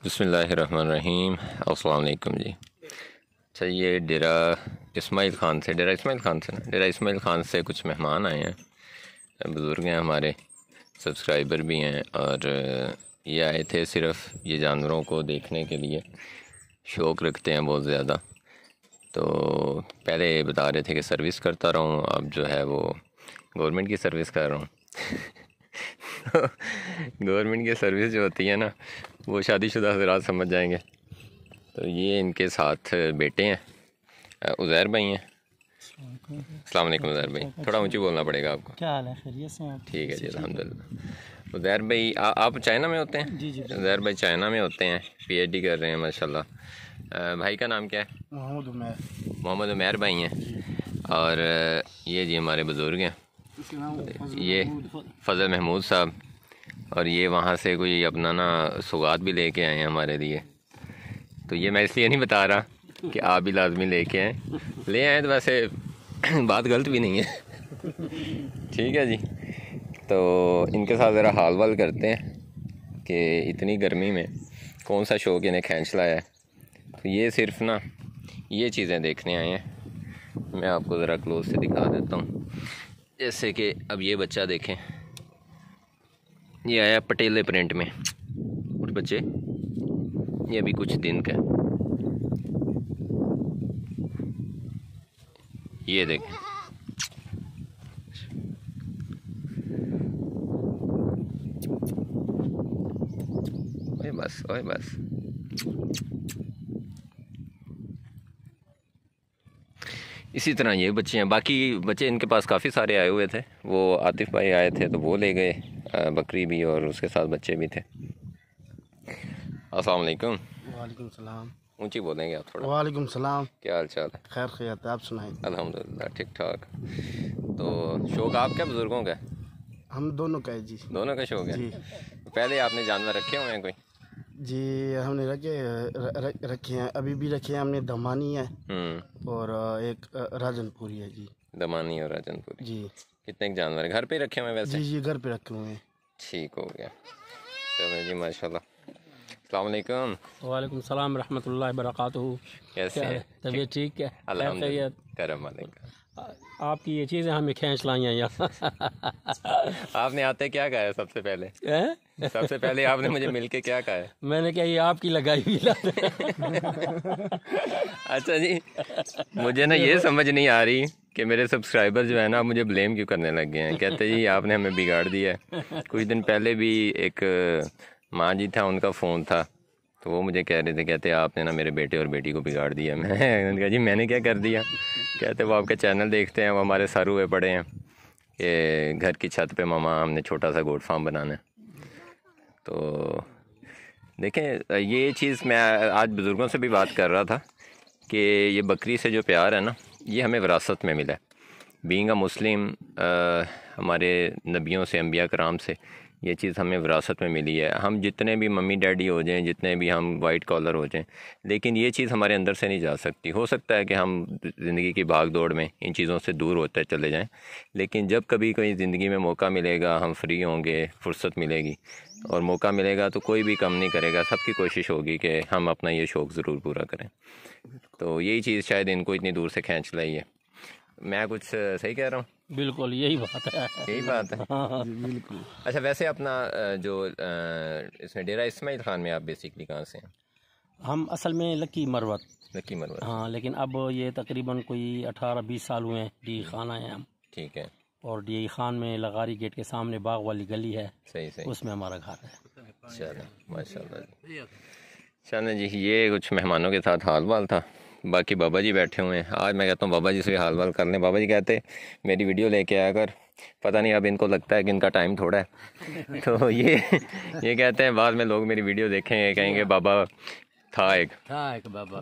बिस्मिल्लाहिर्रहमानिर्रहीम। अस्सलाम वालेकुम जी। अच्छा, ये डेरा इस्माइल ख़ान से डेरा इस्माइल ख़ान से कुछ मेहमान आए हैं, बुज़ुर्ग हैं, हमारे सब्सक्राइबर भी हैं। और ये आए थे सिर्फ़ ये जानवरों को देखने के लिए, शौक़ रखते हैं बहुत ज़्यादा। तो पहले बता रहे थे कि सर्विस करता रहा हूँ, अब जो है वो गवर्नमेंट की सर्विस कर रहा हूँ। गवर्नमेंट की सर्विस जो होती है ना, वो शादीशुदा हज़रात समझ जाएंगे। तो ये इनके साथ बेटे हैं, उज़ैर भाई हैं। अस्सलाम वालेकुम उज़ैर भाई, थोड़ा ऊंची बोलना पड़ेगा आपको। क्या हाल है, खैरियत से हैं? ठीक है जी, अल्हम्दुलिल्लाह। उज़ैर भाई आप चाइना में होते हैं? जी जी। उज़ैर भाई चाइना में होते हैं, PhD कर रहे हैं माशाल्लाह। भाई का नाम क्या है? मोहम्मद उमैर भाई हैं। और ये जी हमारे बुज़ुर्ग हैं, ये फ़ज़ल महमूद साहब। और ये वहाँ से कोई अपना ना सौगात भी लेके आए हैं हमारे लिए। तो ये मैं इसलिए नहीं बता रहा कि आप भी लाजमी लेके आएँ, ले आएँ तो वैसे बात गलत भी नहीं है। ठीक है जी। तो इनके साथ ज़रा हाल वाल करते हैं कि इतनी गर्मी में कौन सा शौक़ इन्हें खींच लाया है। तो ये सिर्फ ना ये चीज़ें देखने आए हैं। मैं आपको ज़रा क्लोज से दिखा देता हूँ। जैसे कि अब ये बच्चा देखें, ये आया पटेले प्रिंट में। और बच्चे, ये अभी कुछ दिन का, ये देखें। ओए बस, ओए बस। इसी तरह ये बच्चे हैं, बाकी बच्चे इनके पास काफ़ी सारे आए हुए थे। वो आतिफ़ भाई आए थे तो वो ले गए, बकरी भी और उसके साथ बच्चे भी थे। अस्सलाम वालेकुम। वालेकुम सलाम। ऊंची बोलेंगे आप थोड़ा? वालेकुम सलाम। क्या हाल चाल है? खैर खैरियत, आप सुनाएं? अल्हम्दुलिल्लाह ठीक ठाक। तो शौक़ आपका बुज़ुर्गों का? हम दोनों का है जी। दोनों का शौक़ है जी। पहले आपने जानवर रखे हुए हैं कोई? जी हमने रखे हैं, अभी भी रखे हैं हमने। दमानी है और एक राजनपुरी है जी। दमानी और राजनपुरी जी। कितने जानवर घर पे रखे हुए हैं वैसे? जी जी, घर पे रखे हुए हैं। ठीक हो गया, चलो जी माशाल्लाह। अस्सलाम वालेकुम। वालेकुम सलाम रहमतुल्लाहि बरकातुहू। कैसे हैं? तबीयत ठीक है? अल्हम्दुलिल्लाह, करम वालेकुम। आपकी ये चीज़ें हमें खींच लाई हैं यहाँ। आपने आते क्या कहा है सबसे पहले? सबसे पहले आपने मुझे मिलके क्या कहा है? मैंने कहा ये आपकी लगाई हुई लात है। अच्छा जी, मुझे ना ये समझ नहीं आ रही कि मेरे सब्सक्राइबर जो है ना मुझे ब्लेम क्यों करने लग गए हैं। कहते जी आपने हमें बिगाड़ दिया है। कुछ दिन पहले भी एक माँ जी था, उनका फ़ोन था, तो वो मुझे कह रहे थे, कहते आपने ना मेरे बेटे और बेटी को बिगाड़ दिया। मैंने कहा जी मैंने क्या कर दिया? कहते वो आपका चैनल देखते हैं, वो हमारे सर हुए पड़े हैं कि घर की छत पे मामा हमने छोटा सा गोट फार्म बनाना है। तो देखें, ये चीज़ मैं आज बुज़ुर्गों से भी बात कर रहा था कि ये बकरी से जो प्यार है ना, ये हमें विरासत में मिला है। बीइंग अ मुस्लिम, हमारे नबियों से, अंबिया कराम से ये चीज़ हमें विरासत में मिली है। हम जितने भी मम्मी डैडी हो जाएं, जितने भी हम वाइट कॉलर हो जाएं, लेकिन ये चीज़ हमारे अंदर से नहीं जा सकती। हो सकता है कि हम ज़िंदगी की भाग दौड़ में इन चीज़ों से दूर होते चले जाएं, लेकिन जब कभी कोई ज़िंदगी में मौका मिलेगा, हम फ्री होंगे, फुर्सत मिलेगी और मौका मिलेगा, तो कोई भी कम नहीं करेगा। सबकी कोशिश होगी कि हम अपना ये शौक़ ज़रूर पूरा करें। तो यही चीज़ शायद इनको इतनी दूर से खींच लाई है। मैं कुछ सही कह रहा हूँ? बिल्कुल यही बात है। यही बात है। हाँ बिल्कुल। अच्छा, वैसे अपना जो इसमें डेरा इस्माइल ख़ान में आप बेसिकली कहाँ से हैं? हम असल में लकी मरवत। लकी मरवत। हाँ, लेकिन अब ये तकरीबन कोई 18-20 साल हुए हैं डी खान आए हैं हम। ठीक है। और डी खान में लगारी गेट के सामने बाग वाली गली है, सही सही, उसमें हमारा घर है। चलो माशाल्लाह। चलो जी, ये कुछ मेहमानों के साथ हाल वाल था। बाकी बाबा जी बैठे हुए हैं। आज मैं कहता हूँ बाबा जी से हाल वाल कर लें। बाबा जी कहते मेरी वीडियो लेके आया कर। पता नहीं अब इनको लगता है कि इनका टाइम थोड़ा है, तो ये कहते हैं बाद में लोग मेरी वीडियो देखेंगे, कहेंगे बाबा था एक बाबा।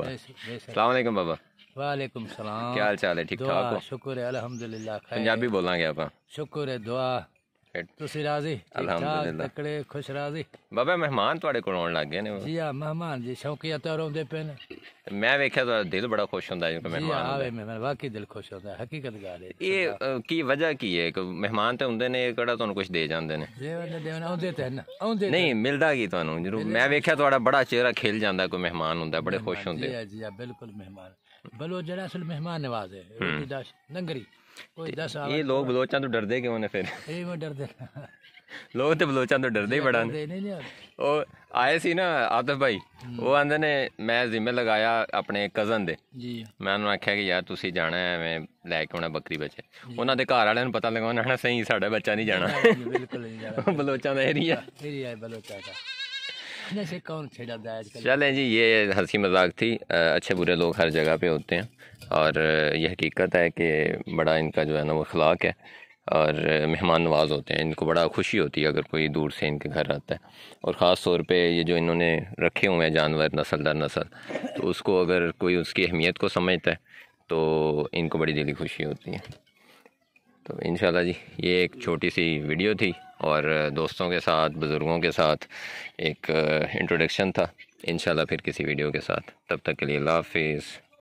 अस्सलाम वालेकुम बाबा। वालेकुम सलाम। क्या हाल चाल है? ठीक ठाक हो? शुक्र है अल्हम्दुलिल्लाह। पंजाबी बोलांगे आप? शुक्र है, दुआ फिट ਤੁਸੀਂ ਰਾਜ਼ੀ ਠੀਕ ਠਾਕ ਅਲਹਮਦੁਲਿਲਾ ਤਕੜੇ ਖੁਸ਼ ਰਾਜ਼ੀ ਬਾਬਾ ਮਹਿਮਾਨ ਤੁਹਾਡੇ ਕੋਲ ਆਉਣ ਲੱਗ ਗਏ ਨੇ ਜੀ ਆ ਮਹਿਮਾਨ ਜੀ ਸ਼ੌਕੀਆ ਤੌਰ ਆਉਂਦੇ ਪਏ ਨੇ ਮੈਂ ਵੇਖਿਆ ਤੁਹਾਡਾ ਦਿਲ ਬੜਾ ਖੁਸ਼ ਹੁੰਦਾ ਜਦੋਂ ਜੀ ਮਹਿਮਾਨ ਆਵੇ ਮੈਂ ਵਾਕਈ ਦਿਲ ਖੁਸ਼ ਹੁੰਦਾ ਹਕੀਕਤ ਗੱਲ ਹੈ ਇਹ ਕੀ ਵਜ੍ਹਾ ਕੀ ਹੈ ਕਿ ਮਹਿਮਾਨ ਤੇ ਹੁੰਦੇ ਨੇ ਕਿਹੜਾ ਤੁਹਾਨੂੰ ਕੁਝ ਦੇ ਜਾਂਦੇ ਨੇ ਜੀਵਨ ਦੇ ਆਉਂਦੇ ਤੇ ਨਾ ਆਉਂਦੇ ਨਹੀਂ ਮਿਲਦਾ ਕੀ ਤੁਹਾਨੂੰ ਜਰੂਰ ਮੈਂ ਵੇਖਿਆ ਤੁਹਾਡਾ ਬੜਾ ਚਿਹਰਾ ਖਿਲ ਜਾਂਦਾ ਕੋਈ ਮਹਿਮਾਨ ਹੁੰਦਾ ਬੜੇ ਖੁਸ਼ ਹੁੰਦੇ ਜੀ ਆ ਬਿਲਕੁਲ ਮਹਿਮਾਨ ਬਲੋ ਜਿਹੜਾ ਅਸਲ ਮਹਿਮਾਨ ਨਵਾਜ਼ ਹੈ ਰੋਟੀ ਦਾ ਲੰਗਰੀ ਕੋਈ 10 ਆ ਇਹ ਲੋਕ ਬਲੋਚਾਂ ਤੋਂ ਡਰਦੇ ਕਿਉਂ ਨੇ ਫਿਰ ਇਹ ਮੈਂ ਡਰਦੇ ਲੋਕ ਤੇ ਬਲੋਚਾਂ ਤੋਂ ਡਰਦੇ ਹੀ ਬੜਾ ਨੇ ਨਹੀਂ ਉਹ ਆਏ ਸੀ ਨਾ ਆਤਫ ਭਾਈ ਉਹ ਆਂਦੇ ਨੇ ਮੈਂ ਜ਼ਿੰਮੇ ਲਗਾਇਆ ਆਪਣੇ ਕਜ਼ਨ ਦੇ ਜੀ ਮੈਂ ਉਹਨੂੰ ਆਖਿਆ ਕਿ ਯਾਰ ਤੁਸੀਂ ਜਾਣਾ ਐਵੇਂ ਲੈ ਕੇ ਆਉਣਾ ਬੱਕਰੀ ਬੱਚੇ ਉਹਨਾਂ ਦੇ ਘਰ ਵਾਲਿਆਂ ਨੂੰ ਪਤਾ ਲੱਗਾ ਉਹਨਾਂ ਨੇ ਸਹੀ ਸਾਡਾ ਬੱਚਾ ਨਹੀਂ ਜਾਣਾ ਬਿਲकुल नहीं जाना बलोचा का एरिया एरिया है बलोचा का नशे कौन छेड़ता है आजकल चलें जी ये हंसी मजाक थी अच्छे बुरे लोग हर जगह पे होते हैं और ये हकीकत है कि बड़ा इनका जो है ना वो अखलाक है और मेहमान नवाज होते हैं इनको बड़ा खुशी होती है अगर कोई दूर से इनके घर आता है और ख़ास तौर पे ये जो इन्होंने रखे हुए हैं जानवर नस्ल दर नस्ल तो उसको अगर कोई उसकी अहमियत को समझता है तो इनको बड़ी दिली खुशी होती है तो इंशाल्लाह जी ये एक छोटी सी वीडियो थी और दोस्तों के साथ बुज़ुर्गों के साथ एक इंट्रोडक्शन था इंशाल्लाह फिर किसी वीडियो के साथ तब तक के लिए अल्लाह हाफिज़।